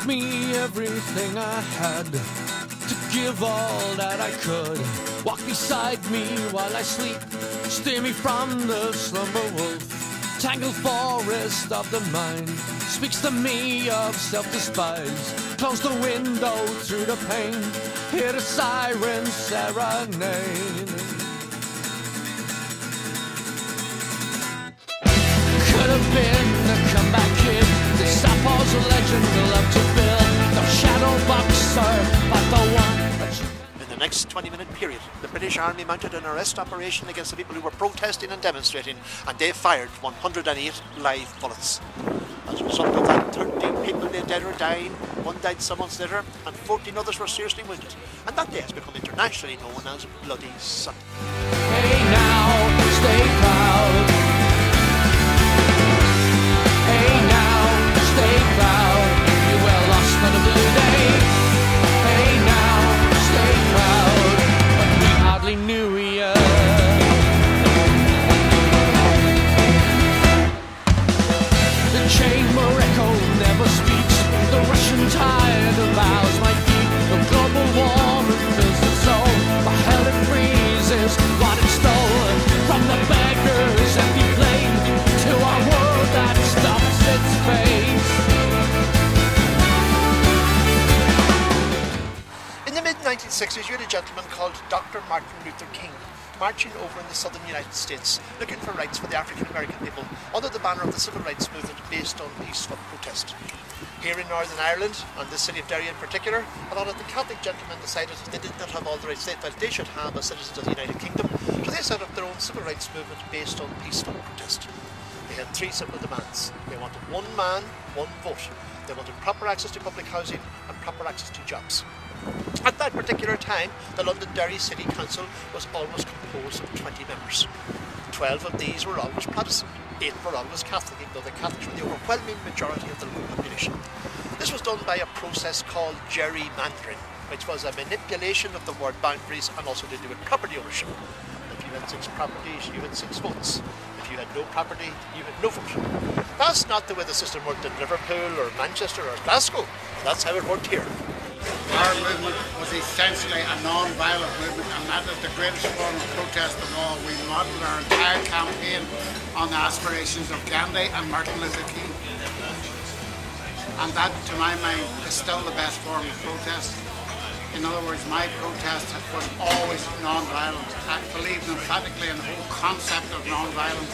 me everything I had, to give all that I could. Walk beside me while I sleep, steer me from the slumber wolf. Tangled forest of the mind speaks to me of self-despise. Close the window through the pane, hear the sirens serenade. Could have been a comeback kid, the Sappho's a legend we'll love to build. The shadow boxer, but the one that you... In the next 20-minute period, the British Army mounted an arrest operation against the people who were protesting and demonstrating, and they fired 108 live bullets. As a result of that, 13 people lay dead or dying, 1 died some months later, and 14 others were seriously wounded. And that day has become internationally known as Bloody Sunday. Hey now, stay proud. Hey now, stay proud. You were lost on a blue day. Hey now, stay proud. But we hardly knew you. The chamber echo never speaks. The Russian tide allows my feet. The global warming fills the soul. My hell it freezes what it stole from the beggar's empty plate to our world that stops its face. In the mid-1960s, you had a gentleman called Dr. Martin Luther King marching over in the southern United States looking for rights for the African American people under the banner of the civil rights movement based on peaceful protest. Here in Northern Ireland, and the city of Derry in particular, a lot of the Catholic gentlemen decided they did not have all the rights they felt they should have as citizens of the United Kingdom, so they set up their own civil rights movement based on peaceful protest. They had 3 simple demands. They wanted one man, one vote. They wanted proper access to public housing and proper access to jobs. At that particular time, the Londonderry City Council was always composed of 20 members. 12 of these were always Protestant, 8 were always Catholic, even though the Catholics were the overwhelming majority of the local population. This was done by a process called gerrymandering, which was a manipulation of the word boundaries and also to do with property ownership. If you had 6 properties, you had 6 votes. If you had no property, you had no vote. That's not the way the system worked in Liverpool or Manchester or Glasgow. That's how it worked here. Our movement was essentially a non-violent movement, and that is the greatest form of protest of all. We modelled our entire campaign on the aspirations of Gandhi and Martin Luther King. And that, to my mind, is still the best form of protest. In other words, my protest was always non-violent. I believed emphatically in the whole concept of non-violence.